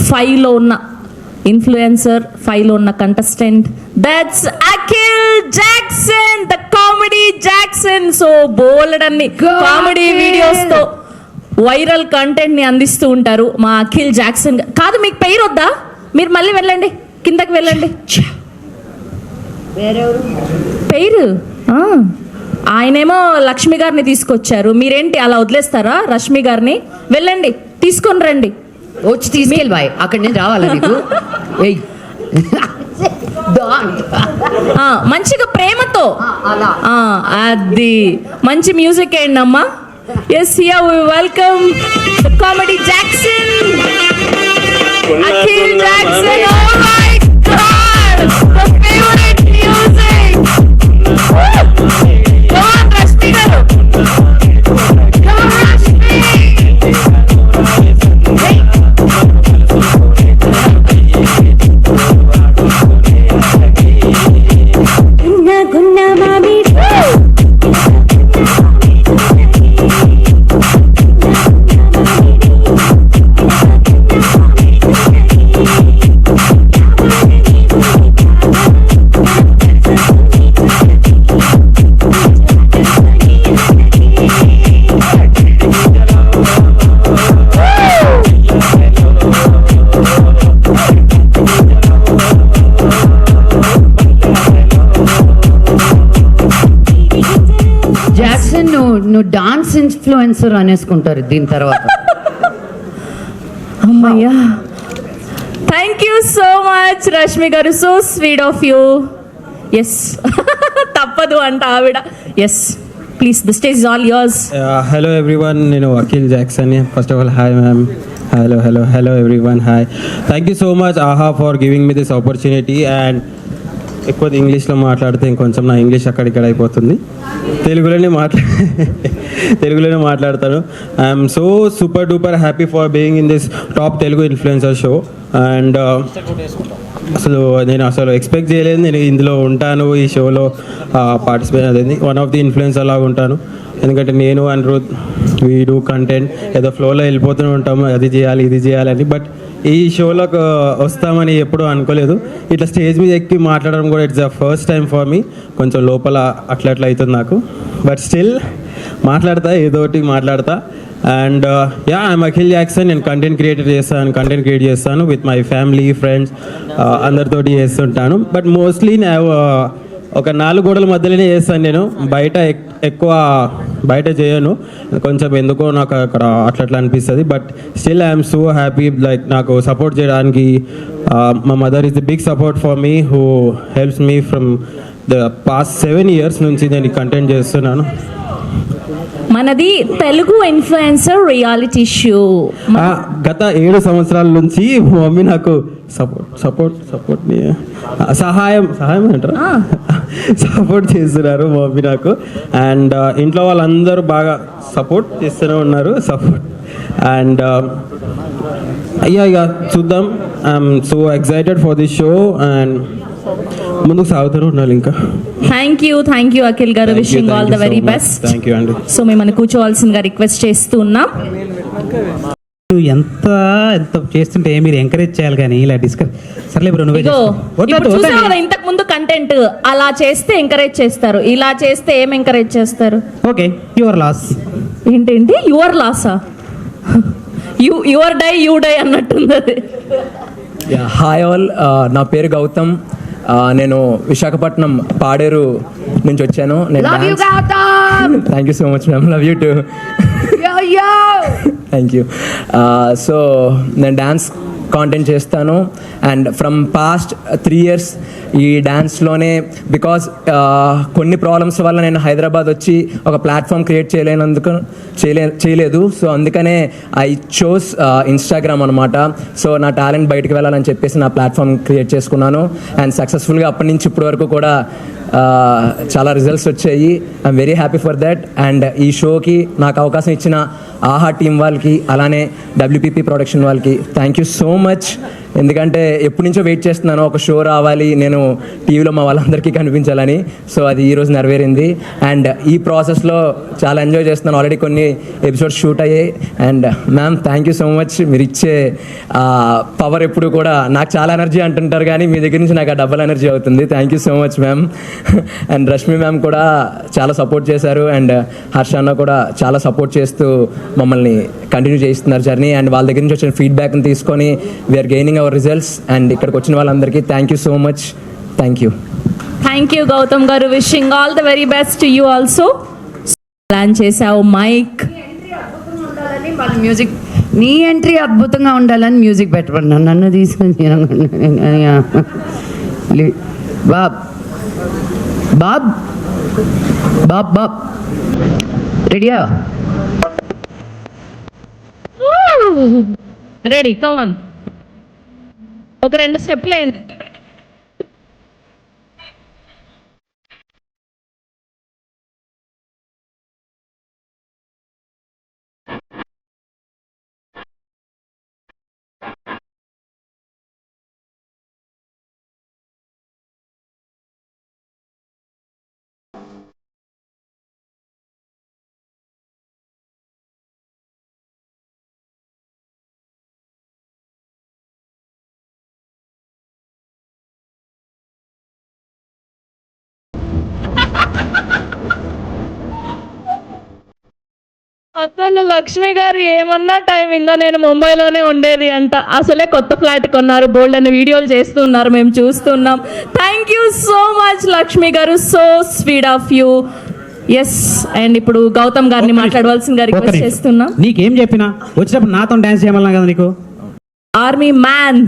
5లో ఉన్న ఇన్ఫ్లుయెన్సర్, 5లో ఉన్న contestant, that's Akhil Jackson, the comedy Jackson. So బోలెడన్ని కామెడీ వీడియోస్తో వైరల్ కంటెంట్ని అందిస్తూ ఉంటారు మా అఖిల్ జాక్సన్. కాదు, మీకు పేరు వద్దా? మీరు మళ్ళీ వెళ్ళండి, కిందకి వెళ్ళండి. పేరు ఆయనేమో లక్ష్మి గారిని తీసుకొచ్చారు, మీరేంటి అలా వదిలేస్తారా రష్మి గారిని? వెళ్ళండి, తీసుకొని రండి. వచ్చి తీసుకెళ్ళి బాయ్, అక్కడి నుంచి రావాలా నీకు? మంచిగా ప్రేమతో అది మంచి మ్యూజిక్ ఏంటమ్మా. Yes, here we welcome the comedy Jackson, Akhil Jackson. Oh my god, the favourite music. Come on Rashmi గారు, కమ్ ఆన్ రష్మి. జాక్సన్, నువ్వు డాన్స్ ఇన్ఫ్లుయెన్సర్ అనేసుకుంటారు దీని తర్వాత. అమ్మయ్యా, thank you so much Rashmi గారు, so sweet of you. Yes, తప్పదు అంట ఆవిడ. Yes, please, the stage is all yours. Hello everyone, నేను Akhil Jackson. First of all hi ma'am. Hello everyone, hi. Thank you so much ఆహా for giving me this opportunity. And ఎక్కువ ఇంగ్లీష్లో మాట్లాడితే ఇంకొంచెం నా ఇంగ్లీష్ అక్కడిక్కడ అయిపోతుంది. తెలుగులోనే మాట్లాడతాను. I'm so super duper happy for being in this top Telugu influencer show. And నేను ఎక్స్పెక్ట్ చేయలేదు నేను ఇందులో ఉంటాను, ఈ షోలో పార్టిసిపేట్ అదేంది వన్ ఆఫ్ ది ఇన్ఫ్లుయెన్సర్ లాగా ఉంటాను. ఎందుకంటే నేను అనిరుద్ వీ డూ కంటెంట్, ఏదో ఫ్లోలో వెళ్ళిపోతూనే ఉంటాము, అది చేయాలి ఇది చేయాలని. బట్ ఈ షోలోకి వస్తామని ఎప్పుడూ అనుకోలేదు. ఇట్లా స్టేజ్ మీద ఎక్కి మాట్లాడడం కూడా it's the first time for me. కొంచెం లోపల అట్లా అవుతుంది నాకు, బట్ స్టిల్ మాట్లాడతా, ఏదోటి మాట్లాడతా. And I'm Akhil Jackson. నేను కంటెంట్ క్రియేట్ చేస్తాను విత్ మై ఫ్యామిలీ, ఫ్రెండ్స్, అందరితోటి చేస్తుంటాను. బట్ మోస్ట్లీ నేను ఒక 4 గోడల మధ్యలోనే చేస్తాను. నేను ఎక్కువ బయట చేయను, కొంచెం ఎందుకో నాకు అక్కడ అట్లా అనిపిస్తుంది. But still I'm so happy, like నాకు సపోర్ట్ చేయడానికి మా mother is the big support for me, who helps me from the past 7 years నుంచి నేను కంటెంట్ చేస్తున్నాను. మనది తెలుగు ఇన్ఫ్లుయెన్సర్ రియాలిటీ షో. గత 7 సంవత్సరాల నుంచి మా మమ్మీ నాకు సపోర్ట్ సహాయం అంటారా, సపోర్ట్ చేస్తున్నారు మా మమ్మీ నాకు. అండ్ ఇంట్లో వాళ్ళందరూ బాగా సపోర్ట్ చేస్తూనే ఉన్నారు. అండ్ ఇక చూద్దాం. I'm so excited for this show and ముందుకు సాగుతూనే ఉండాలి ఇంకా. థ్యాంక్ యూ అఖిల్ గారు, wishing all the very best. Thank you అండి. సో మిమ్మల్ని కూర్చోవాల్సిందిగా రిక్వెస్ట్ చేస్తూ ఉన్నాం. ఎంత చేస్తుంటే మీరు ఎంకరేజ్ చేయాలి కానీ ఇలా డిస్కస్ సర్లే బ్రో, నువ్వే ఇంతకు ముందు కంటెంట్ అలా చేస్తే ఎంకరేజ్ చేస్తారు, ఇలా చేస్తే ఏం ఎంకరేజ్ చేస్తారు? Okay, your loss. ఏంటండి యువర్ లాసా? యువర్ డై యూ డై అన్నట్టుంది అది. హాయ్ ఆల్, నా పేరు గౌతమ్. నేను విశాఖపట్నం పాడేరు నుంచి వచ్చాను. Thank you so much ma'am, love you two. Thank you. So నేను డ్యాన్స్ కాంటెంట్ చేస్తాను అండ్ ఫ్రమ్ పాస్ట్ 3 years ఈ డ్యాన్స్లోనే బికాస్ కొన్ని ప్రాబ్లమ్స్ వల్ల నేను హైదరాబాద్ వచ్చి ఒక ప్లాట్ఫామ్ క్రియేట్ చేయలేదు. సో అందుకనే ఐ చోస్ ఇన్స్టాగ్రామ్ అనమాట. సో నా టాలెంట్ బయటకు వెళ్ళాలని చెప్పేసి నా ప్లాట్ఫామ్ క్రియేట్ చేసుకున్నాను అండ్ సక్సెస్ఫుల్గా అప్పటి నుంచి ఇప్పటి వరకు కూడా చాలా రిజల్ట్స్ వచ్చాయి. I'm very happy for that. And ఈ షోకి నాకు అవకాశం ఇచ్చిన ఆహా టీం వాళ్ళకి అలానే WPP ప్రొడక్షన్ వాళ్ళకి థ్యాంక్ యూ సో మచ్. ఎందుకంటే ఎప్పటి నుంచో వెయిట్ చేస్తున్నాను ఒక షో రావాలి, నేను టీవీలో మా వాళ్ళందరికీ కనిపించాలని. సో అది ఈరోజు నెరవేరింది. అండ్ ఈ ప్రాసెస్లో చాలా ఎంజాయ్ చేస్తున్నాను. ఆల్రెడీ కొన్ని ఎపిసోడ్స్ షూట్ అయ్యాయి. And ma'am thank you so much. మీరు ఇచ్చే పవర్ ఎప్పుడు కూడా నాకు చాలా ఎనర్జీ అంటుంటారు, కానీ మీ దగ్గర నుంచి నాకు ఆ డబుల్ ఎనర్జీ అవుతుంది. Thank you so much ma'am. And Rashmi ma'am కూడా చాలా సపోర్ట్ చేశారు. అండ్ హర్ష అన్న కూడా చాలా సపోర్ట్ చేస్తూ మమ్మల్ని కంటిన్యూ చేస్తున్నారు జర్నీ. అండ్ వాళ్ళ దగ్గర నుంచి వచ్చిన ఫీడ్బ్యాక్ని తీసుకొని we're gaining our results. And ఇక్కడికి వచ్చిన వాళ్ళందరికీ thank you so much. Thank you. Thank you Gautam గారు. Wishing all the very best to you also. Plan చేసావు మైక్. వాళ్ళ మ్యూజిక్, నీ ఎంట్రీ అద్భుతంగా ఉండాలని మ్యూజిక్ పెట్టమన్నాను. నన్ను తీసుకొని బాబ్ బాబ్ బాబ్ బాబ్ రెడీయా? Ready, come on. ఒక 2 స్టెప్లు అయింది. అసలు లక్ష్మి గారు ఏమన్నా టైమింగ్ నేను ముంబైలోనే ఉండేది అంట. అసలే కొత్త ఫ్లాట్ కొన్నారు, బోల్డ్ అని వీడియోలు చేస్తున్నారు, మేము చూస్తున్నాం. Thank you so much Lakshmi గారు, so sweet of you. Yes, and ఇప్పుడు గౌతమ్ గారిని మాట్లాడవలసిందిగా రిక్వెస్ట్ చేస్తున్నాం. నీకేం చెప్పినా వచ్చినప్పుడు నాతో డాన్స్ చేయమన్నా కదా నీకు. Army man.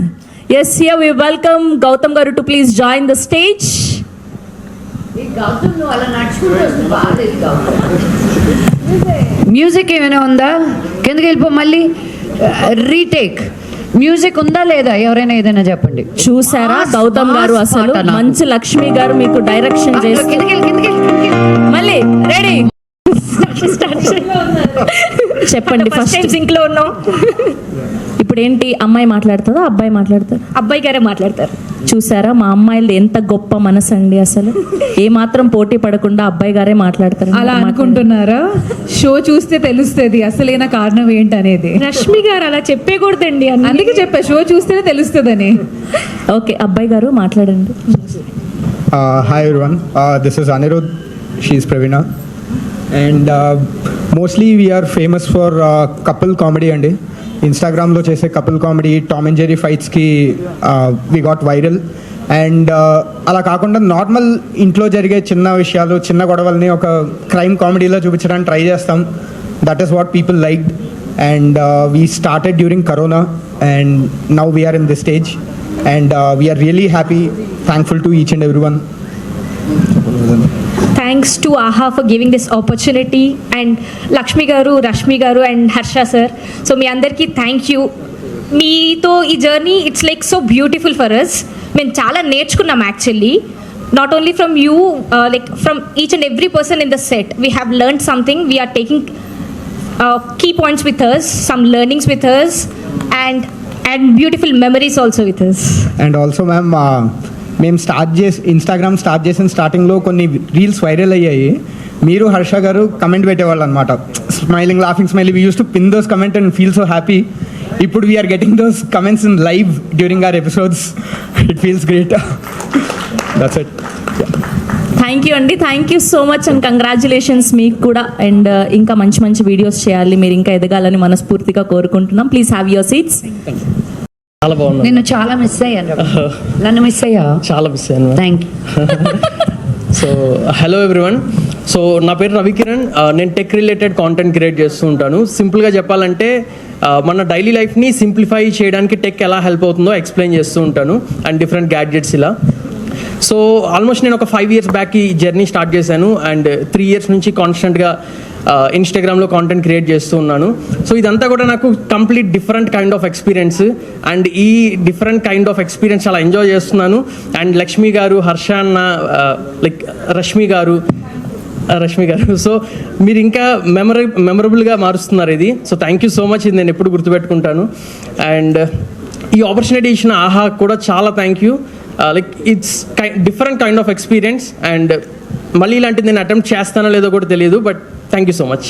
Yes, here we welcome Gautam గారు to please join the stage. Music ఏమైనా ఉందా? కిందకి వెళ్ళిపో. మళ్ళీ రీటేక్. మ్యూజిక్ ఉందా లేదా? ఎవరైనా ఏదైనా చెప్పండి. చూసారా గౌతమ్ గారు, అసలు మంచి లక్ష్మి గారు మీకు డైరెక్షన్ చేసి మళ్ళీ రెడీ. చెప్పండి. ఫస్ట్ సింక్ లో ఉన్నాం. ఇప్పుడు ఏంటి, అమ్మాయి మాట్లాడుతుందా అబ్బాయి మాట్లాడతారు? అబ్బాయి గారే మాట్లాడతారు. చూసారా మా అమ్మాయిలు ఎంత గొప్ప మనసు అండి. అసలు ఏ మాత్రం పోటీ పడకుండా అబ్బాయి గారే మాట్లాడతారు. అలా అనుకుంటున్నారా? షో చూస్తే తెలుస్తుంది అసలైన కారణం ఏంటనేది. రష్మి గారు అలా చెప్పకూడదండి, అందుకే చెప్పా షో చూస్తేనే తెలుస్తుందని. ఓకే, అబ్బాయి గారు మాట్లాడండి. Hi everyone, this is Anirudh, she is Pravina, and mostly we are famous for couple comedy అండి. ఇన్స్టాగ్రామ్లో చేసే couple comedy, Tom and Jerry ఫైట్స్కి వి గాట్ వైరల్. అండ్ అలా కాకుండా నార్మల్ ఇంట్లో జరిగే చిన్న విషయాలు, చిన్న గొడవల్ని ఒక క్రైమ్ కామెడీలో చూపించడానికి ట్రై చేస్తాం. That is what people like. And we started during corona and now we're in this stage and we're really happy, thankful to each and every one. Thanks to Aha for giving this opportunity and Lakshmi గారు, రష్మి గారు and Harsha sir. So మీ అందరికీ thank you. మీతో ఈ journey it's like so beautiful for us. మేము చాలా నేర్చుకున్నాం actually, not only from you, like from each and every person in the set. We have learned something. We're taking key points with us, some learnings with us, and beautiful memories also with us. And also ma'am, మేము Instagram start చేసిన స్టార్టింగ్లో కొన్ని reels viral అయ్యాయి. మీరు హర్ష గారు comment పెట్టేవాళ్ళు అనమాట, smiling, laughing, smiling. We use to pin those comment and feel so happy. ఇప్పుడు we're getting those comments in live during our episodes. It feels great. That's it. Thank you అండి, thank you so much and congratulations మీకు కూడా. And ఇంకా మంచి మంచి videos చేయాలి, మీరు ఇంకా ఎదగాలని మనస్ఫూర్తిగా కోరుకుంటున్నాం. Please have your seats. చాలా బాగుంది. నిన్ను చాలా మిస్ అయ్యాను. నన్ను మిస్ అయ్యా? చాలా మిస్ అయ్యాను. Thank you. So hello everyone. So నా పేరు రవికిరణ్. నేను టెక్ రిలేటెడ్ కాంటెంట్ క్రియేట్ చేస్తూ ఉంటాను. సింపుల్గా చెప్పాలంటే మన డైలీ లైఫ్ని సింప్లిఫై చేయడానికి టెక్ ఎలా హెల్ప్ అవుతుందో ఎక్స్ప్లెయిన్ చేస్తూ ఉంటాను, అండ్ డిఫరెంట్ గ్యాడ్జెట్స్ ఇలా. సో ఆల్మోస్ట్ నేను ఒక 5 years బ్యాక్ ఈ జర్నీ స్టార్ట్ చేశాను అండ్ 3 years నుంచి కాన్స్టెంట్గా ఇన్స్టాగ్రామ్లో కాంటెంట్ క్రియేట్ చేస్తూ ఉన్నాను. సో ఇదంతా కూడా నాకు complete different kind of experience, and ఈ డిఫరెంట్ కైండ్ ఆఫ్ ఎక్స్పీరియన్స్ చాలా ఎంజాయ్ చేస్తున్నాను. అండ్ లక్ష్మి గారు, హర్ష అన్న, లైక్ రష్మి గారు, సో మీరు ఇంకా మెమరబుల్గా మారుస్తున్నారు ఇది. So thank you so much, ఇది నేను ఎప్పుడు గుర్తుపెట్టుకుంటాను. అండ్ ఈ ఆపర్చునిటీ ఇచ్చిన ఆహా కూడా చాలా thank you. Like it's different kind of experience and మళ్ళీ ఇలాంటిది నేను అటెంప్ట్ చేస్తానో లేదో కూడా తెలియదు, but thank you so much.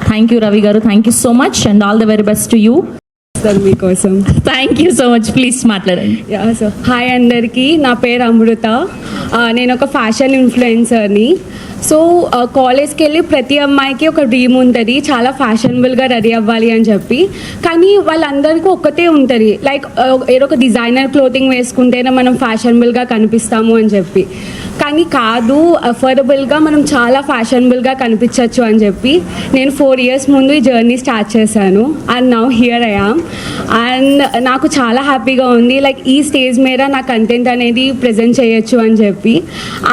Thank you Ravi గారు, thank you so much and all the very best to you. మీకోసం thank you so much, please మాట్లాడండి. సో హాయ్ అందరికీ, నా పేరు అమృత. నేను ఒక ఫ్యాషన్ ఇన్ఫ్లుయెన్సర్ని. సో కాలేజ్కి వెళ్ళి ప్రతి అమ్మాయికి ఒక డ్రీమ్ ఉంటుంది, చాలా ఫ్యాషనబుల్గా రెడీ అవ్వాలి అని చెప్పి. కానీ వాళ్ళందరికీ ఒక్కటే ఉంటుంది, లైక్ ఏదో ఒక డిజైనర్ క్లోతింగ్ వేసుకుంటేనే మనం ఫ్యాషనబుల్గా కనిపిస్తాము అని చెప్పి. కానీ కాదు, అఫోర్డబుల్గా మనం చాలా ఫ్యాషనబుల్గా కనిపించవచ్చు అని చెప్పి నేను 4 years ముందు ఈ జర్నీ స్టార్ట్ చేశాను. And now here I am. And నాకు చాలా హ్యాపీగా ఉంది, లైక్ ఈ స్టేజ్ మీద నా కంటెంట్ అనేది ప్రజెంట్ చేయొచ్చు అని చెప్పి.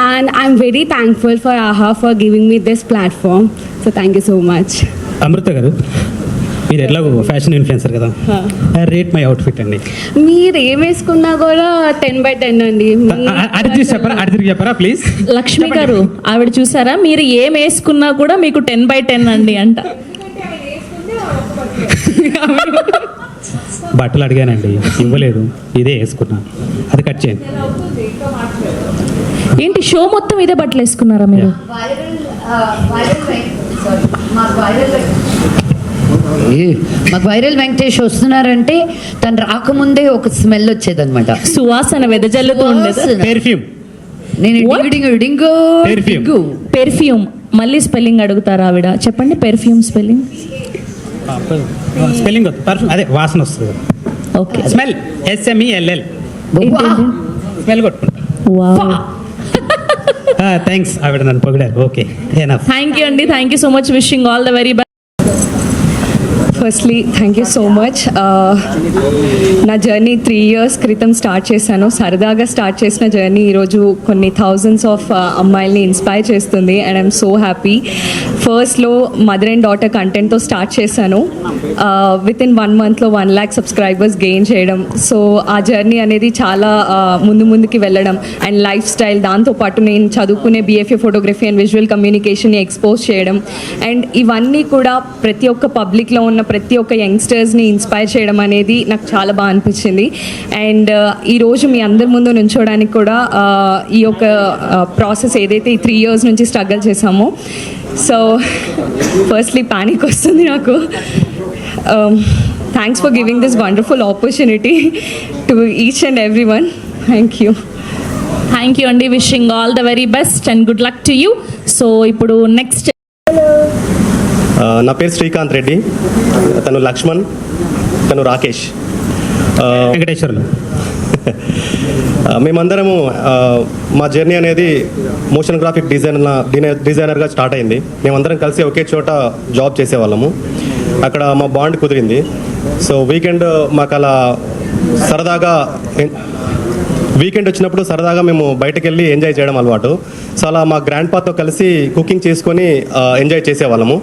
And I'm very thankful for Aha for giving me this platform. So thank you so much. Amrita గారు, మీరు ఎట్లా ఫ్యాషన్ ఇన్ఫ్లుయెన్సర్ కదా, రేట్ మై అవుట్ఫిట్ అండి. మీరు ఏం వేసుకున్నా కూడా 10/10 అండి. అది తిరిగి చెప్పరా ప్లీజ్. లక్ష్మి గారు, ఆవిడ చూసారా, మీరు ఏం వేసుకున్నా కూడా మీకు 10/10 అండి అంట. బట్టలు అడిగానండి, ఇవ్వలేదు, ఇదే వేసుకున్నా, అది కట్ చేయండి. ఏంటి షో మొత్తం ఇదే బట్టలు వేసుకున్నారా మీరు? మాకు వైరల్ వెంకటేష్ వస్తున్నారంటే తను రాకముందే ఒక స్మెల్ వచ్చేదన్నమాట, సువాసన వెదజల్లుతూ ఉండేది. పెర్ఫ్యూమ్. నేను పెర్ఫ్యూమ్ మళ్ళీ స్పెల్లింగ్ అడుగుతారా ఆవిడ? చెప్పండి పెర్ఫ్యూమ్ స్పెల్లింగ్. స్పెల్లింగ్ పర్ఫ్యూమ్, అదే వాసన వస్తుంది. Okay, smell SMELL. స్మెల్ కొట్టుకుంటా. వావ్, థ్యాంక్స్, ఆవిడ నన్ను పొగిడారు. Okay, enough. థ్యాంక్ యూ అండి, thank you so much, wishing all the very best. Firstly thank you so much. నా జర్నీ 3 years క్రితం స్టార్ట్ చేశాను. సరదాగా స్టార్ట్ చేసిన జర్నీ ఈరోజు కొన్ని థౌజండ్స్ ఆఫ్ అమ్మాయిల్ని ఇన్స్పైర్ చేస్తుంది. And I'm so happy. ఫస్ట్లో మదర్ అండ్ డాటర్ కంటెంట్తో స్టార్ట్ చేశాను. With in 1 monthలో 1 lakh subscribers gain చేయడం. సో ఆ జర్నీ అనేది చాలా ముందుకి వెళ్ళడం అండ్ లైఫ్ స్టైల్, దాంతోపాటు నేను చదువుకునే BFA ఫోటోగ్రఫీ అండ్ విజువల్ కమ్యూనికేషన్ని ఎక్స్పోజ్ చేయడం. అండ్ ఇవన్నీ కూడా ప్రతి ఒక్క పబ్లిక్లో ఉన్న ప్రతి ఒక్క యంగ్స్టర్స్ని ఇన్స్పైర్ చేయడం అనేది నాకు చాలా బాగా అనిపించింది. అండ్ ఈరోజు మీ అందరి ముందు నుంచోడానికి కూడా ఈ యొక్క ప్రాసెస్ ఏదైతే ఈ 3 years నుంచి స్ట్రగుల్ చేశామో, సో ఫస్ట్లీ ప్యానిక్ వస్తుంది నాకు. Thanks for giving this wonderful opportunity to each and every one. Thank you. Thank you అండి, wishing all the very best and good luck to you. So ఇప్పుడు next. నా పేరు శ్రీకాంత్ రెడ్డి, తను లక్ష్మణ్, తను రాకేష్, వెంకటేశ్వర్లు. మేమందరము మా జర్నీ అనేది మోషన్ గ్రాఫిక్ డిజైనర్గా స్టార్ట్ అయింది. మేమందరం కలిసి ఒకే చోట జాబ్ చేసేవాళ్ళము. అక్కడ మా బాండ్ కుదిరింది. సో వీకెండ్ మాకు అలా సరదాగా వచ్చినప్పుడు సరదాగా మేము బయటకు వెళ్ళి ఎంజాయ్ చేయడం అలవాటు. సో అలా మా గ్రాండ్ పాతో కలిసి కుకింగ్ చేసుకొని ఎంజాయ్ చేసేవాళ్ళము.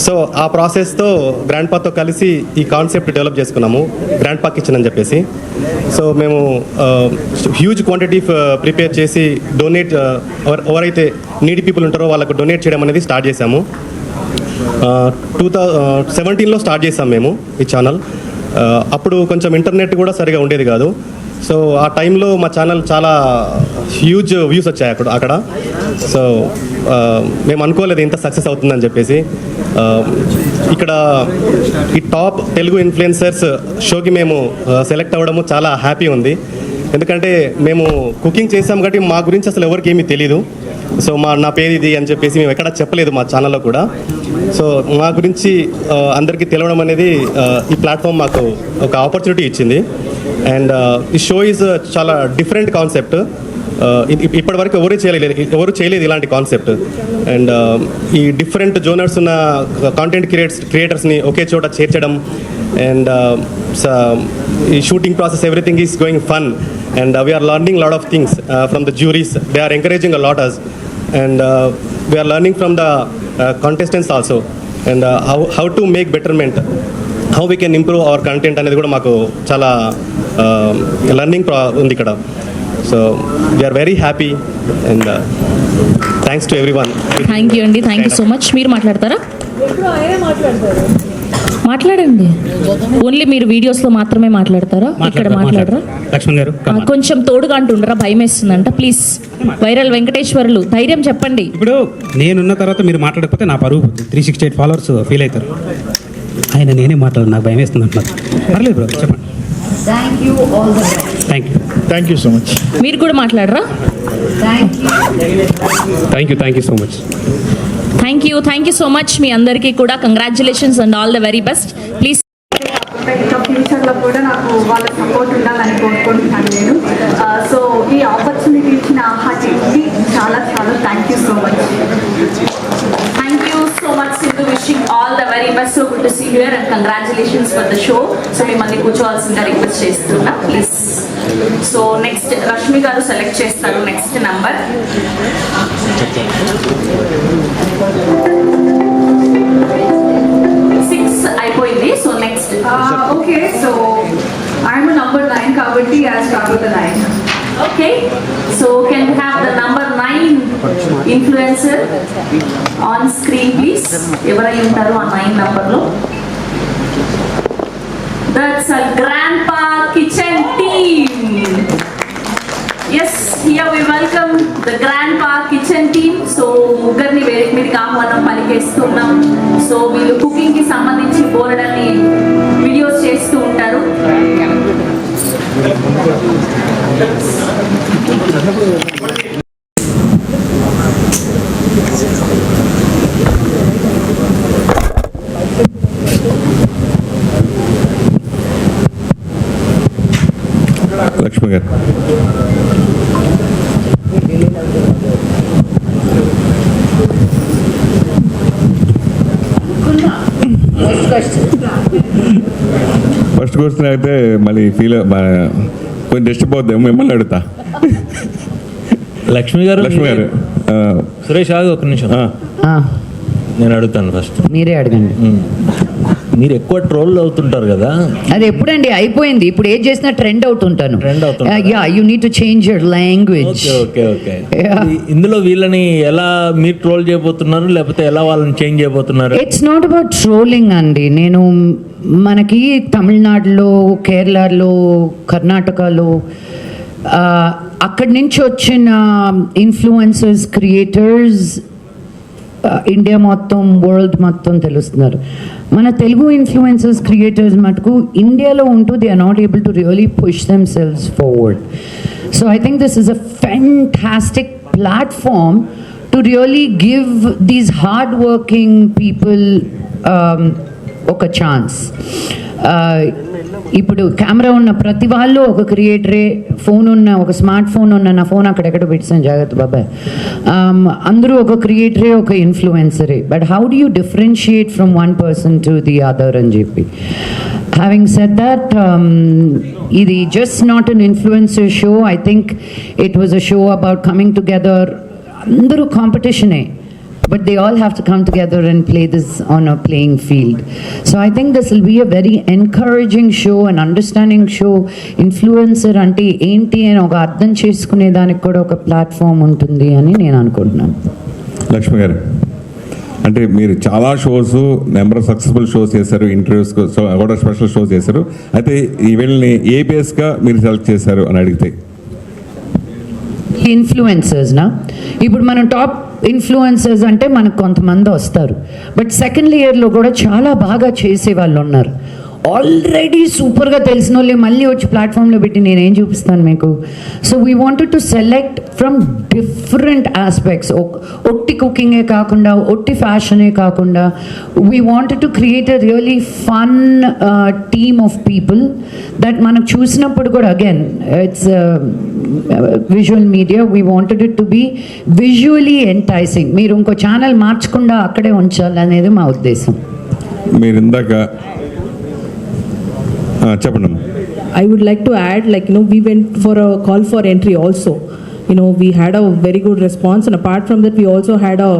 సో ఆ ప్రాసెస్తో గ్రాండ్ పాతో కలిసి ఈ కాన్సెప్ట్ డెవలప్ చేసుకున్నాము, గ్రాండ్ పా కిచెన్ అని చెప్పేసి. సో మేము హ్యూజ్ క్వాంటిటీ ప్రిపేర్ చేసి డొనేట్, ఎవరైతే నీడీ పీపుల్ ఉంటారో వాళ్ళకు డొనేట్ చేయడం అనేది స్టార్ట్ చేశాము. 2017లో స్టార్ట్ చేసాం మేము ఈ ఛానల్. అప్పుడు కొంచెం ఇంటర్నెట్ కూడా సరిగా ఉండేది కాదు. సో ఆ టైంలో మా ఛానల్ చాలా హ్యూజ్ వ్యూస్ వచ్చాయి అక్కడ. సో మేము అనుకోలేదు ఇంత సక్సెస్ అవుతుందని చెప్పేసి. ఇక్కడ ఈ టాప్ తెలుగు ఇన్ఫ్లుయెన్సర్స్ షోకి మేము సెలెక్ట్ అవ్వడము చాలా హ్యాపీ ఉంది. ఎందుకంటే మేము కుకింగ్ చేసాం కాబట్టి మా గురించి అసలు ఎవరికి ఏమీ తెలీదు. సో నా పేరు ఇది అని చెప్పేసి మేము ఎక్కడా చెప్పలేదు మా ఛానల్లో కూడా. సో మా గురించి అందరికీ తెలవడం అనేది ఈ ప్లాట్ఫామ్ మాకు ఒక ఆపర్చునిటీ ఇచ్చింది. అండ్ ఈ షో ఈజ్ చాలా డిఫరెంట్ కాన్సెప్ట్. ఇప్పటివరకు ఎవరు చేయలేదు ఇలాంటి కాన్సెప్ట్. అండ్ ఈ డిఫరెంట్ జోనర్స్ ఉన్న కాంటెంట్ క్రియేటర్స్ని ఒకే చోట చేర్చడం. అండ్ ఈ shooting process everything is going fun. And we're learning lot of things from the juries. They are encouraging a lot us. And we're learning from the contestants also. And how to make betterment, how we can improve our content అనేది కూడా మాకు చాలా learning ఉంది ఇక్కడ. So we're very happy and thanks to every one. Thank you అండి, thank you so much. మీరు మాట్లాడతారా? మాట్లాడండి. ఓన్లీ మీరు వీడియోస్ లో మాత్రమే మాట్లాడతారా, ఇక్కడ మాట్లాడరా? లక్ష్మణ్ గారు కొంచెం తోడుగా అంటుండరా, భయం వేస్తుందంట. ప్లీజ్ వైరల్ వెంకటేశ్వర్లు ధైర్యం చెప్పండి. ఇప్పుడు నేనున్న తర్వాత మీరు మాట్లాడకపోతే నా పరువు 368 ఫాలోవర్స్ ఫీల్ అవుతారు. ఆయన నేనే మాట్లాడు, నాకు భయం వేస్తుంది అంటున్నారు. పర్లేదు బ్రో, చెప్పండి. Thank you, all the best. Thank you so much. మీరు కూడా మాట్లాడరా? Thank you so much. Thank you so much మీ అందరికీ కూడా. Congratulations and all the very best. Please ఇంకా ఫ్యూచర్లో కూడా నాకు వాళ్ళ సపోర్ట్ ఉండాలని కోరుకుంటున్నాను నేను. సో ఈ ఆపర్చునిటీ ఇచ్చిన ఆహా టీమ్కి చాలా చాలా thank you so much. Thank you so much Sindhu. Wishing all the very best. So good to see here and congratulations for the show. So మిమ్మల్ని కూర్చోవాల్సిందిగా రిక్వెస్ట్ చేస్తున్నా ప్లీజ్. సో నెక్స్ట్ రష్మి గారు సెలెక్ట్ చేస్తారు నెక్స్ట్ నంబర్. 6 అయిపోయింది. So next okay, so I'm number 9 కాబట్టి I start with the 9. Okay, so can we have the number 9 influencer on screen please. ఎవరై ఉంటారు ఆ 9 నంబర్లో? That's a grandpa kitchen team. Yes, here we welcome the Grandpa Kitchen team. So ముగ్గురిని వేదిక మీదకి ఆహ్వానం పలికేస్తున్నాం. So వీళ్ళు కుకింగ్ కి సంబంధించి బోలెడన్ని వీడియోస్ చేస్తూ ఉంటారు. లక్ష్మి గారు, ఫస్ట్ క్వశ్చన్ అయితే మళ్ళీ కొంచెం డిస్టర్బ్ అవుతాం, మిమ్మల్ని అడుగుతా. లక్ష్మి గారు సురేష్ ఆగు ఒక నిమిషం, నేను అడుగుతాను ఫస్ట్. మీరే అడగండి. మీరు ఎక్కువ ట్రోల్ అవుతుంటారు కదా, అది ఎప్పుడండి అయిపోయింది? ఇప్పుడు ఏం చేసినా ట్రెండ్ అవుతుంటాను. Yeah, you need to change your language. Okay. ఇందులో వీళ్ళని ఎలా మీరు ట్రోల్ చేయబోతున్నారు, లేకపోతే ఎలా వాళ్ళని చేంజ్ చేయబోతున్నారు? ఇట్స్ నాట్ అబౌట్ ట్రోలింగ్ అండి. నేను మనకి తమిళనాడులో, కేరళలో, కర్ణాటకలో అక్కడి నుంచి వచ్చిన ఇన్ఫ్లుయెన్సర్స్, క్రియేటర్స్ ఇండియా మొత్తం, వరల్డ్ మొత్తం తెలుస్తున్నారు. మన తెలుగు ఇన్ఫ్లుయెన్సర్స్, క్రియేటర్స్ మటుకు ఇండియాలో ఉంటూ they are not able to really push themselves forward. So I think this is a fantastic platform to really give these hard working people ఒక chance. ఇప్పుడు camera ఉన్న ప్రతి వాళ్ళు ఒక క్రియేటరే, ఫోన్ ఉన్న, ఒక స్మార్ట్ ఫోన్ ఉన్న, నా ఫోన్ అక్కడెక్కడ పెట్టాను జాగ్రత్త బాబాయ్, అందరూ ఒక క్రియేటరే, ఒక ఇన్ఫ్లుయెన్సరే. But how do you differentiate from one person to the other అని చెప్పి. హ్యావింగ్ సెడ్ దట్, ఇది just not an influencer show. I think it was a show about coming together. అందరూ కాంపిటీషనే, but they all have to come together and play this on a playing field. So I think this will be a very encouraging show, an understanding show. Influencer ante enti అని ఒక అర్థం చేసుకునే దానికి కూడా ఒక platform ఉంటుంది అని నేను అనుకుంటున్నాను. లక్ష్మి గారు, అంటే మీరు చాలా shows, number of successful shows చేశారు, ఇంటర్వ్యూస్ కూడా స్పెషల్ షోస్ చేశారు. అయితే ఈ వీళ్ళని ఏ బేస్గా మీరు సెలెక్ట్ చేశారు అని అడిగితే? ఇన్ఫ్లుయెన్సర్స్నా, ఇప్పుడు మనం టాప్ ఇన్ఫ్లుయెన్సర్స్ అంటే మనకు కొంతమంది వస్తారు, బట్ సెకండ్ ఇయర్లో కూడా చాలా బాగా చేసే వాళ్ళు ఉన్నారు. ఆల్రెడీ సూపర్గా తెలిసిన వాళ్ళే మళ్ళీ వచ్చి ప్లాట్ఫామ్లో పెట్టి నేనేం చూపిస్తాను మీకు. So we wanted to select from different aspects. ఒట్టి కుకింగే కాకుండా, ఒట్టి ఫ్యాషనే కాకుండా, we wanted to create a really fun team of people that మనకు చూసినప్పుడు కూడా, again it's visual media, we wanted it to be visually enticing. మీరు ఇంకో ఛానల్ మార్చకుండా అక్కడే ఉంచాలనేది మా ఉద్దేశం. మీరు ఇందాక చెప్పండి. I would like to add, like, you know, we went for a call for entry also. You know, we had a very good response, and apart from that, we also had a,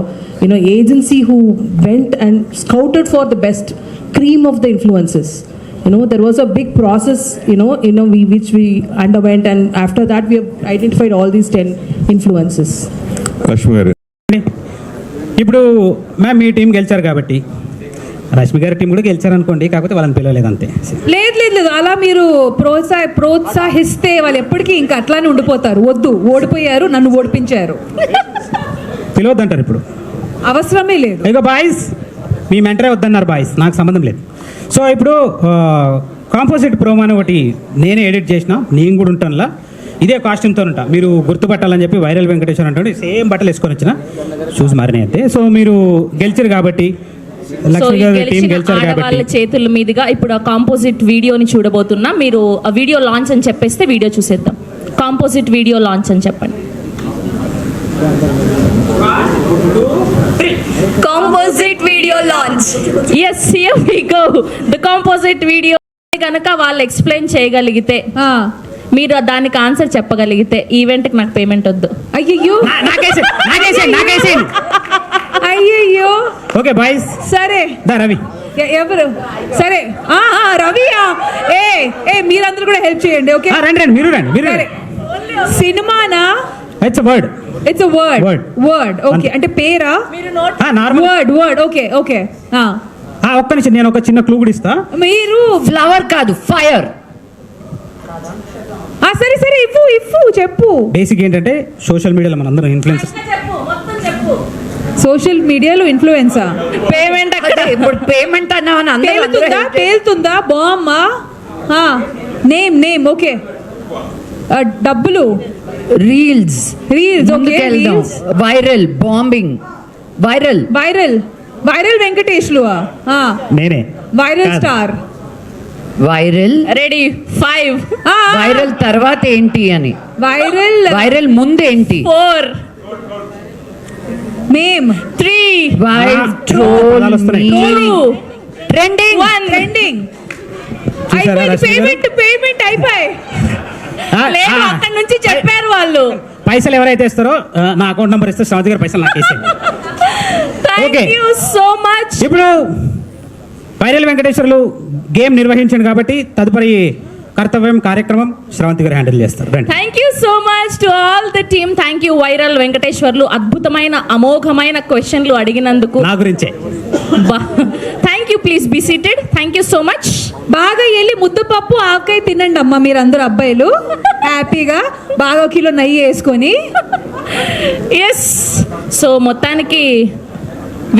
you know, agency who went and scouted for the best cream of the influences. You know, there was a big process, which we underwent, and after that, we have identified all these 10 influences. Lakshmi గారు, ఇప్పుడు ma'am మీ team గెలిచారు కాబట్టి రష్మి గారి team కూడా గెలిచారనుకోండి, కాకపోతే వాళ్ళని పిలవలేదు అంతే. లేదు లేదు లేదు, అలా మీరు ప్రోత్సహిస్తే వాళ్ళు ఎప్పటికీ ఇంకా అట్లానే ఉండిపోతారు. వద్దు, ఓడిపోయారు, నన్ను ఓడిపించారు, పిలవద్దంటారు ఇప్పుడు. అవసరమే లేదు. ఇక బాయ్స్ మీ మెంటరే వద్దన్నారు బాయ్స్, నాకు సంబంధం లేదు. సో ఇప్పుడు కాంపోజిట్ ప్రోమో అని ఒకటి నేనే ఎడిట్ చేసిన, నేను కూడా ఉంటానులా, ఇదే కాస్ట్యూమ్తో ఉంటా. మీరు గుర్తుపట్టాలని చెప్పి వైరల్ వెంకటేశ్వర అంటే సేమ్ బట్టలు వేసుకొని వచ్చిన, షూస్ మారినాయి అంతే. సో మీరు గెలిచారు కాబట్టి, లక్ష్మి గారి టీం గెలిచారు కాబట్టి వాళ్ళ చేతుల మీదుగా ఇప్పుడు ఆ కాంపోజిట్ వీడియోని చూడబోతున్నా. మీరు ఆ వీడియో లాంచ్ అని చెప్పేస్తే వీడియో చూసేద్దాం. కాంపోజిట్ వీడియో లాంచ్ అని చెప్పండి. Composite video launch. Yes, here we go. The composite video కనుక వాళ్ళు ఎక్స్ప్లెయిన్ చేయగలిగితే, మీరు దానికి ఆన్సర్ చెప్పగలిగితే ఈవెంట్కి నాకు పేమెంట్ వద్దు. అయ్యయ్యో, అయ్యయ్యో. ఓకే బాయ్స్, సరే దా రవి. ఎవరు? సరే రవియా? ఏ మీరందరూ కూడా హెల్ప్ చేయండి. ఓకే రండి మీరు రండి. సినిమానా? It's word. It's word. Okay, అంటే పేరా? వర్డ్. ఓకే ఒక్క నిమిషం, నేను ఒక చిన్న క్లూ కూడా ఇస్తా. మీరు ఫ్లవర్ కాదు, ఫైర్. సరే ఇఫు చెప్పు. బేసిక్ ఏంటంటే సోషల్ మీడియాలో మనందరం ఇన్ఫ్లుయెన్సర్స్. సోషల్ మీడియాలో ఇన్ఫ్లుయెన్సా? పేమెంట్ అక్కడ ఇప్పుడు పేమెంట్ అన్నా పేలుతుందా? బామ్మా? Name okay. డబ్బులు? Reels. Okay. Viral bombing. Viral వెంకటేష్లు నేనే. Viral star. Viral ready 5. Viral తర్వాత ఏంటి అని? వైరల్ ముందు ఏంటి? 4. నేమ్ 3. ట్రెండింగ్. పేమెంట్ అయిపోయి లేదు, అక్కడి నుంచి చెప్పారు వాళ్ళు. పైసలు ఎవరైతే ఇస్తారో నా అకౌంట్ నంబర్ ఇస్తే శ్రావతి గారు పైసలు నాకు వేసేయండి. Thank you so much. ఇప్పుడు వైరల్ వెంకటేశ్వర్లు గేమ్ నిర్వహించండి కాబట్టి తదుపరి కర్తవ్యం కార్యక్రమం శ్రావంతి గారు హ్యాండిల్ చేస్తారు. Thank you so much to all the team. Thank you viral Venkateswarlu, అద్భుతమైన అమోఘమైన క్వశ్చన్లు అడిగినందుకు నా గురించే. Thank you. Please be seated. Thank you so much. బాగా వెళ్ళి ముద్దపప్పు ఆవకాయ తినండి అమ్మా, మీరందరూ అబ్బాయిలు హ్యాపీగా బాగా కిలో నెయ్యి వేసుకొని. ఎస్, సో మొత్తానికి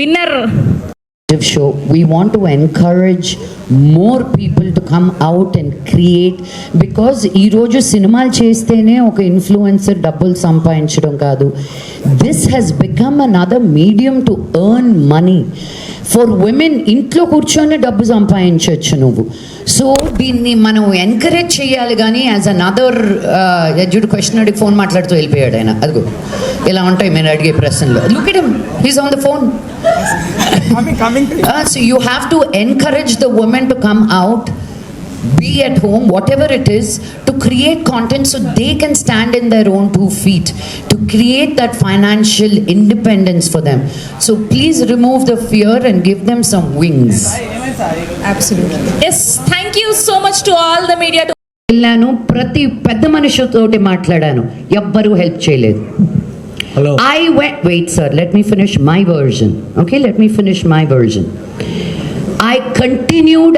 winner. Show. We want to encourage more people to come out and create, because ఈ రోజు సినిమాలు చేస్తేనే ఒక ఇన్ఫ్లుయెన్సర్ డబ్బులు సంపాదించడం కాదు. This has become another medium to earn money for women. ఇంట్లో కూర్చొని డబ్బు సంపాదించవచ్చు నువ్వు. సో దీన్ని మనం ఎంకరేజ్ చేయాలి. కానీ యాజ్ అనదర్ ఎడ్యుడ్ క్వశ్చన్ అడిగి ఫోన్ మాట్లాడుతూ వెళ్ళిపోయాడు ఆయన. అదిగో ఇలా ఉంటాయి మీరు అడిగే ప్రశ్నలు. Look at him, he's on the phone. So you have to encourage the women to come out, be at home, whatever it is, to create content so they can stand in their own 2 feet, to create that financial independence for them. So please remove the fear and give them some wings. Absolutely. Yes, thank you so much to all the media. వెళ్ళాను, ప్రతి పెద్ద మనిషితోటి మాట్లాడాను, ఎవ్వరూ help చేయలేదు. Hello. Wait sir, let me finish my version. Okay, let me finish my version. I continued.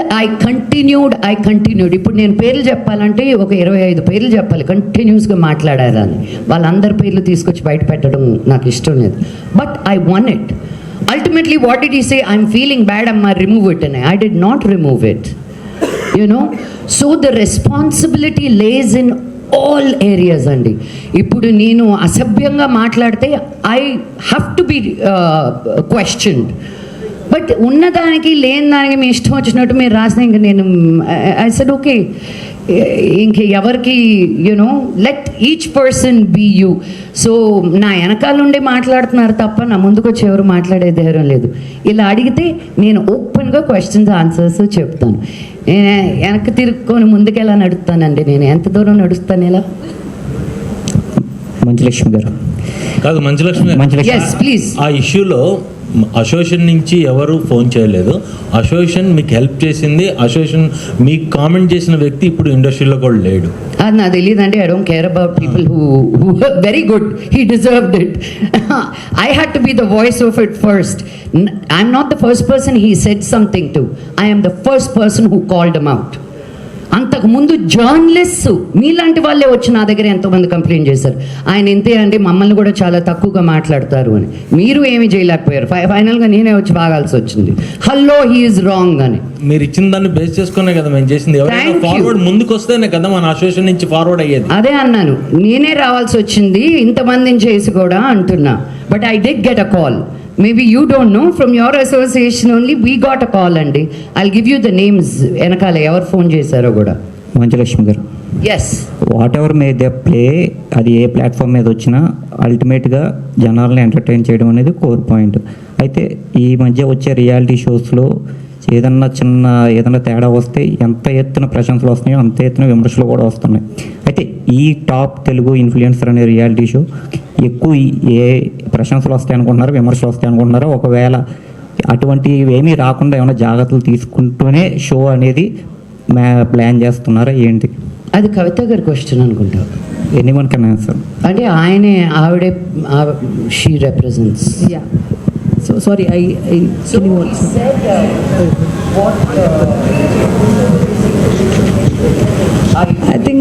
ఇప్పుడు నేను పేర్లు చెప్పాలంటే ఒక 25 పేర్లు చెప్పాలి, కంటిన్యూస్గా మాట్లాడేదాన్ని. వాళ్ళందరి పేర్లు తీసుకొచ్చి బయట పెట్టడం నాకు ఇష్టం లేదు. But I won it. Ultimately, what did he say? I'm feeling bad, Amma, remove it. And I did not remove it. You know, so the responsibility lays in all areas అండి. ఇప్పుడు నేను అసభ్యంగా మాట్లాడితే I have to be questioned. But ఉన్నదానికి లేని దానికి మీ ఇష్టం వచ్చినట్టు మీరు రాసిన ఇంక నేను ఐ సెడ్ ఓకే, ఇంక ఎవరికి you know let each person be you. So నా వెనకాల నుండి మాట్లాడుతున్నారు తప్ప నా ముందుకు వచ్చి ఎవరు మాట్లాడే ధైర్యం లేదు. ఇలా అడిగితే నేను ఓపెన్గా క్వశ్చన్స్ ఆన్సర్స్ చెప్తాను. నేను వెనక్కి తిరుక్కొని ముందుకు ఎలా నడుస్తానండి? నేను ఎంత దూరం నడుస్తాను ఇలా? మంచులక్ష్మి గారు కాదు, మంచులక్ష్మి Yes, please. ఆ ఇష్యూలో అసోసియేషన్ నుంచి ఎవరు ఫోన్ చేయలేదు. అసోసియేషన్ మీకు హెల్ప్ చేసింది. అసోసియేషన్ మీకు కామెంట్ చేసిన వ్యక్తి ఇప్పుడు ఇండస్ట్రీలో కూడా లేడు. అది నాకు తెలియదండి. I don't care about people who very good, he deserved it. I had to be the voice of it first. I'm not the first person he said something to. I am the first person who called him out. అంతకుముందు journalist మీలాంటి వాళ్ళే వచ్చి నా దగ్గర ఎంతోమంది complaint చేశారు, ఆయన ఇంతే అండి, మమ్మల్ని కూడా చాలా తక్కువగా మాట్లాడతారు అని. మీరు ఏమి చేయలేకపోయారు. ఫైనల్గా నేనే వచ్చి బాగాల్సి వచ్చింది. హలో హీ ఈజ్ రాంగ్ అని. మీరు ఇచ్చిన దాన్ని బేస్ చేసుకునే కదా మేము చేసింది. ఎవరైనా ఫార్వర్డ్ ముందుకు వస్తేనే కదా మన అసోసియేషన్ నుంచి ఫార్వర్డ్ అయ్యేది. అదే అన్నాను, నేనే రావాల్సి వచ్చింది ఇంతమందిని చేసి కూడా అంటున్నా. But I did get a call. Maybe you don't know, from your association only we got a call అండి. I'll give you the names. వెనకాల ఎవరు ఫోన్ చేశారో కూడా. Manjulakshmi garu. Yes. Whatever may they play, అది ఏ ప్లాట్ఫామ్ మీద వచ్చినా అల్టిమేట్గా జనాల్ని ఎంటర్టైన్ చేయడం అనేది కోర్ పాయింట్. అయితే ఈ మధ్య వచ్చే రియాలిటీ షోస్లో ఏదన్నా తేడా వస్తే ఎంత ఎత్తున ప్రశంసలు వస్తున్నాయో అంత ఎత్తున విమర్శలు కూడా వస్తున్నాయి. అయితే ఈ టాప్ తెలుగు ఇన్ఫ్లుయెన్సర్ అనే రియాలిటీ షో ఎక్కువ ఏ ప్రశంసలు వస్తాయి అనుకుంటున్నారో, విమర్శలు వస్తాయి అనుకుంటున్నారో, ఒకవేళ అటువంటివి ఏమీ రాకుండా ఏమైనా జాగ్రత్తలు తీసుకుంటూనే షో అనేది ప్లాన్ చేస్తున్నారా ఏంటి? అది కవిత గారి క్వశ్చన్ అనుకుంటా. Anyone can answer. అంటే ఆవిడే she represents. Yeah. So sorry, I can you also. I think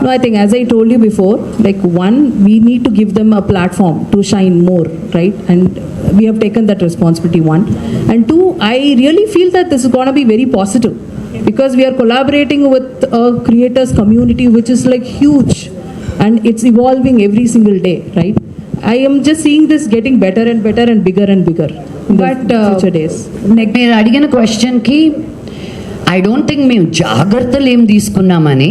no, I think as I told you before, like one, we need to give them a platform to shine more, right? And we have taken that responsibility, one. And two, I really feel that this is going to be very positive because we are collaborating with a creators community which is like huge and it's evolving every single day, right? I am just seeing this getting better and better and bigger in the future days. మీరు అడిగిన క్వశ్చన్కి I don't think మేము జాగ్రత్తలు ఏం తీసుకున్నామని,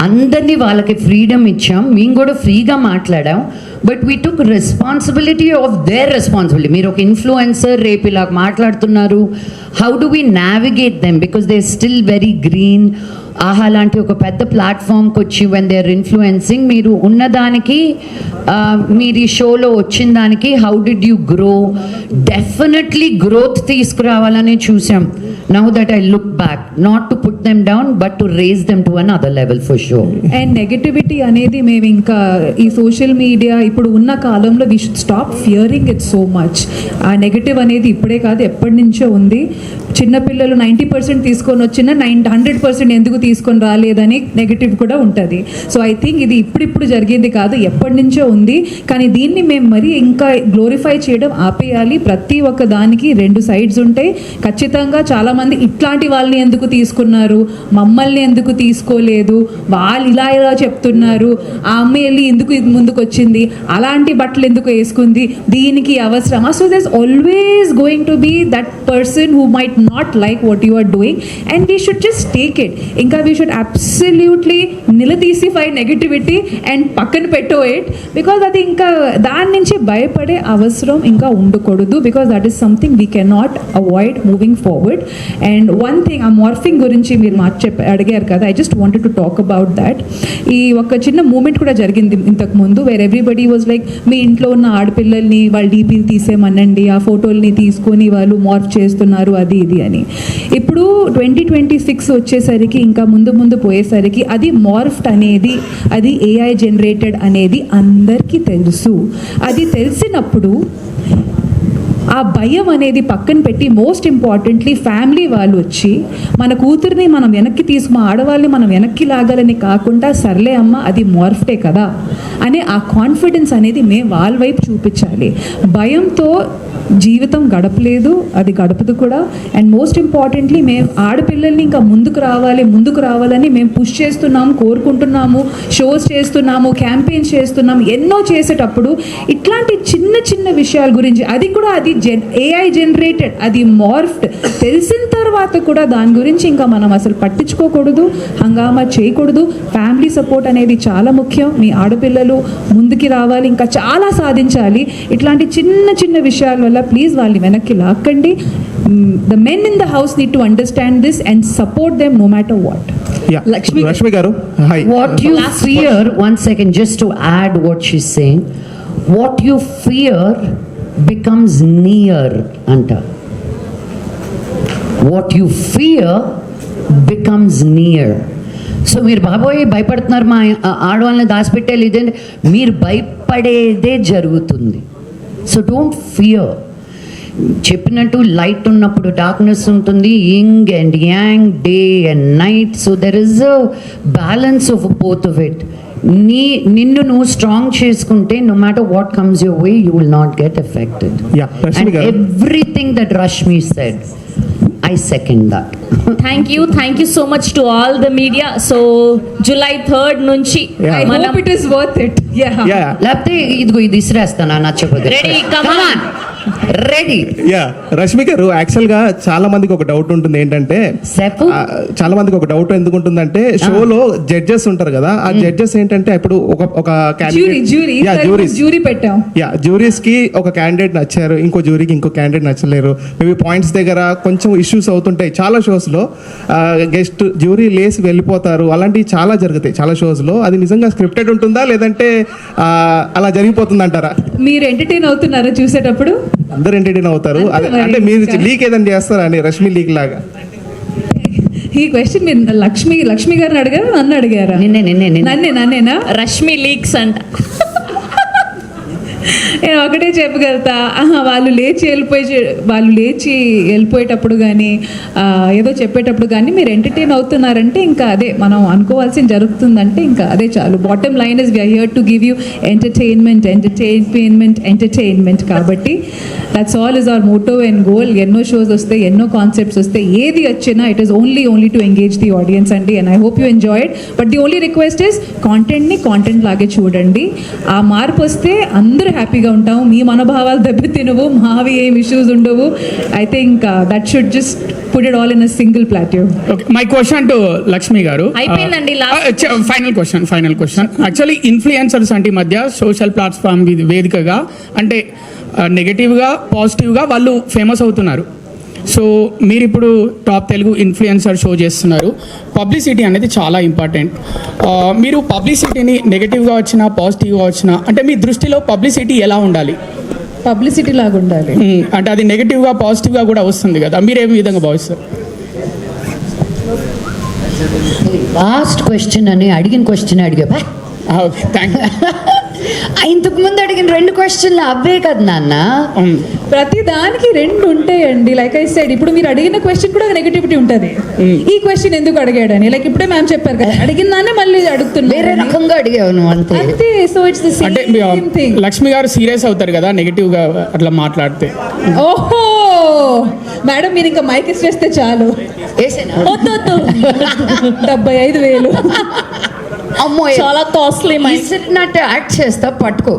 అందరినీ వాళ్ళకి freedom ఇచ్చాం, మేము కూడా ఫ్రీగా మాట్లాడాం. But we took responsibility of their responsibility. మీరు ఒక ఇన్ఫ్లుయెన్సర్ రేపు ఇలా మాట్లాడుతున్నారు, how do we navigate them because they still very green. ఆహా లాంటి ఒక పెద్ద ప్లాట్ఫామ్కి వచ్చి వెన్ దే ఆర్ ఇన్ఫ్లుయెన్సింగ్, మీరు ఉన్నదానికి మీరు ఈ షోలో వచ్చిన దానికి how did you grow? Definitely growth తీసుకురావాలని చూసాం. Now that I look back, not to put them down but to raise them to another level for show. And negativity అనేది మేము ఇంకా ఈ సోషల్ మీడియా ఇప్పుడు ఉన్న కాలంలో we should stop fearing it so much. ఆ negative అనేది ఇప్పుడే కాదు ఎప్పటి నుంచో ఉంది. చిన్నపిల్లలు 90% తీసుకొని వచ్చిన 100% ఎందుకు తీసుకొని రాలేదని నెగటివ్ కూడా ఉంటుంది. సో ఐ థింక్ ఇది ఇప్పుడిప్పుడు జరిగింది కాదు, ఎప్పటి నుంచో ఉంది. కానీ దీన్ని మేము మరి ఇంకా గ్లోరిఫై చేయడం ఆపేయాలి. ప్రతి ఒక్క దానికి రెండు సైడ్స్ ఉంటాయి. ఖచ్చితంగా చాలామంది ఇట్లాంటి వాళ్ళని ఎందుకు తీసుకున్నారు, మమ్మల్ని ఎందుకు తీసుకోలేదు, వాళ్ళు ఇలా చెప్తున్నారు, ఆ అమ్మాయి వెళ్ళి ఎందుకు ముందుకు వచ్చింది, అలాంటి బట్టలు ఎందుకు వేసుకుంది, దీనికి అవసరమా? So there is always going to be that person who might not like what you are doing and we should just take it. Inka we should absolutely niladisify negativity and pakkan petto it because adi inka dan nunchi bayapade avasram inka undakodudu because that is something we cannot avoid moving forward. And one thing a morphing gurinchi meer adigaru kada, I just wanted to talk about that. Ee oka chinna movement kuda jarigindi intaku mundu where everybody was like మీ ఇంట్లో ఉన్న ఆడపిల్లల్ని వాళ్ళ డీపీలు తీసేమనండి, ఆ ఫోటోల్ని తీసుకొని వాళ్ళు morph చేస్తున్నారు అది ఇది అని. ఇప్పుడు 2026 వచ్చేసరికి ఇంకా ముందు పోయేసరికి అది మార్ఫ్డ్ అనేది, అది ఏఐ జనరేటెడ్ అనేది అందరికీ తెలుసు. అది తెలిసినప్పుడు ఆ భయం అనేది పక్కన పెట్టి మోస్ట్ ఇంపార్టెంట్లీ ఫ్యామిలీ వాళ్ళు వచ్చి మన కూతుర్ని మనం వెనక్కి మా ఆడవాళ్ళని మనం వెనక్కి లాగాలని కాకుండా సర్లే అమ్మ అది మార్ఫ్టే కదా అనే ఆ కాన్ఫిడెన్స్ అనేది మేము వాళ్ళ వైపు చూపించాలి. భయంతో జీవితం గడపలేదు, అది గడపదు కూడా. అండ్ మోస్ట్ ఇంపార్టెంట్లీ మేము ఆడపిల్లల్ని ఇంకా ముందుకు రావాలని మేము పుష్ చేస్తున్నాము, కోరుకుంటున్నాము, షోస్ చేస్తున్నాము, క్యాంపెయిన్స్ చేస్తున్నాము. ఎన్నో చేసేటప్పుడు ఇట్లాంటి చిన్న చిన్న విషయాల గురించి, అది కూడా అది ఏఐ జనరేటెడ్, అది మార్ఫ్డ్ తెలిసిన తర్వాత కూడా దాని గురించి ఇంకా మనం అసలు పట్టించుకోకూడదు, హంగామా చేయకూడదు. ఫ్యామిలీ సపోర్ట్ అనేది చాలా ముఖ్యం. మీ ఆడపిల్లలు ముందుకి రావాలి, ఇంకా చాలా సాధించాలి. ఇట్లాంటి చిన్న చిన్న విషయాల వల్ల ప్లీజ్ వాళ్ళని వెనక్కి లాక్కండి. The men in the house need to understand this and support them no matter what. Yeah. Lakshmi garu, hi. What you fear, one second, just to add what she's saying, what you fear becomes near anta. What you fear becomes near. So మీరు బాబోయ్ భయపడుతున్నారు మా ఆడవాళ్ళని దాచిపెట్టాలి ఇదేంటి, మీరు భయపడేదే జరుగుతుంది. So don't fear. చెప్పినట్టు లైట్ ఉన్నప్పుడు డార్క్నెస్ ఉంటుంది, yin and yang, day and night. So there is a balance of both of it. నిన్ను నువ్వు స్ట్రాంగ్ చేసుకుంటే no matter what comes your way you will not get affected. And everything that Rashmi said, I second that. Thank you so much to all the media. So July 3rd nunchi I hope it is worth it. Yeah. లేకపోతే ఇదిగో ఇది ఇసిరేస్తాను నచ్చకపోతే. Ready, come on. Ready. Rashmi గారు, యాక్చువల్గా చాలా మందికి ఒక doubt ఉంటుంది ఏంటంటే, చాలా మందికి ఒక డౌట్ ఎందుకు ఉంటుందంటే, షోలో జడ్జెస్ ఉంటారు కదా, ఆ జడ్జెస్ ఏంటంటే ఇప్పుడు ఒక జ్యూరీ పెట్టాం. జ్యూరీస్ కి ఒక క్యాండిడేట్ నచ్చారు, ఇంకో జ్యూరీకి ఇంకో క్యాండిడేట్ నచ్చలేరు. మేబీ పాయింట్స్ దగ్గర కొంచెం ఇష్యూస్ అవుతుంటాయి చాలా షోస్ లో. గెస్ట్ జ్యూరీ లేసి వెళ్ళిపోతారు, అలాంటివి చాలా జరుగుతాయి చాలా షోస్ లో. అది నిజంగా స్క్రిప్టెడ్ ఉంటుందా లేదంటే అలా జరిగిపోతుంది అంటారా? మీరు ఎంటర్టైన్ అవుతున్నారా చూసేటప్పుడు? అందరు ఎంటర్టైన్ అవుతారు. అంటే మీరు లీక్ ఏదైనా చేస్తారా అని, రష్మి లీక్ లాగా? ఈ క్వశ్చన్ మీరు లక్ష్మి గారిని అడిగారా, నన్ను అడిగారా? నన్నేనా? రష్మి లీక్స్ అంట. నేను ఒకటే చెప్పగలుగుతా, వాళ్ళు లేచి వెళ్ళిపోయేటప్పుడు కానీ ఏదో చెప్పేటప్పుడు కానీ మీరు ఎంటర్టైన్ అవుతున్నారంటే ఇంకా అదే మనం అనుకోవాల్సింది జరుగుతుందంటే ఇంకా అదే చాలు. Bottom line is we're here to give you entertainment. కాబట్టి that's all is our motto and goal. ఎన్నో షోస్ వస్తాయి, ఎన్నో కాన్సెప్ట్స్ వస్తాయి, ఏది వచ్చినా it is only to engage the audience అండి. And I hope you enjoy it. But the only request is కాంటెంట్ని content లాగే చూడండి. ఆ మార్పు వస్తే అందరూ హ్యాపీగా ఉంటాం. మీ మనోభావాలు దెబ్బతినవు, మావి ఏం ఇష్యూస్ ఉండవు. I think that should just put it all in a single platform. My question to Lakshmi గారు. అయిపోయిందండి. Final question. యాక్చువల్లీ ఇన్ఫ్లుయెన్సర్స్ అంటే ఈ మధ్య సోషల్ ప్లాట్ఫామ్ వేదికగా అంటే నెగటివ్గా పాజిటివ్గా వాళ్ళు ఫేమస్ అవుతున్నారు. సో మీరు ఇప్పుడు టాప్ తెలుగు ఇన్ఫ్లుయెన్సర్ షో చేస్తున్నారు. పబ్లిసిటీ అనేది చాలా ఇంపార్టెంట్. మీరు పబ్లిసిటీని నెగటివ్గా వచ్చినా పాజిటివ్గా వచ్చినా అంటే మీ దృష్టిలో పబ్లిసిటీ ఎలా ఉండాలి? పబ్లిసిటీ లాగా ఉండాలి అంటే అది నెగటివ్గా పాజిటివ్గా కూడా వస్తుంది కదా, మీరు ఏ విధంగా భావిస్తారు? లాస్ట్ క్వశ్చన్ అని అడిగిన క్వశ్చన్ అడిగా. Okay, thank you. ఇంతకు ముందు అడిగిన 2 క్వశ్చన్లు అవే కదా నాన్న. ప్రతి దానికి 2 ఉంటాయండి. లైక్ ఐ సెడ్, ఇప్పుడు మీరు అడిగిన క్వశ్చన్ కూడా నెగటివిటీ ఉంటుంది. ఈ క్వశ్చన్ ఎందుకు అడిగాడని, లైక్ ఇప్పుడే మ్యామ్ చెప్పారు కదా, అడిగిన దాన్ని మళ్ళీ అడుగుతున్నా, వేరే రకంగా అడిగావు నువ్వు అంతే. So it's the same thing. Lakshmi గారు సీరియస్ అవుతారు కదా నెగటివ్ గా అట్లా మాట్లాడితే. ఓహో మేడం, మీరు ఇంకా మైక్ ఇచ్చేస్తే చాలు. 75,000 అమ్మో చాలా కాస్ట్లీ. యాక్ట్ చేస్తా, పట్టుకో.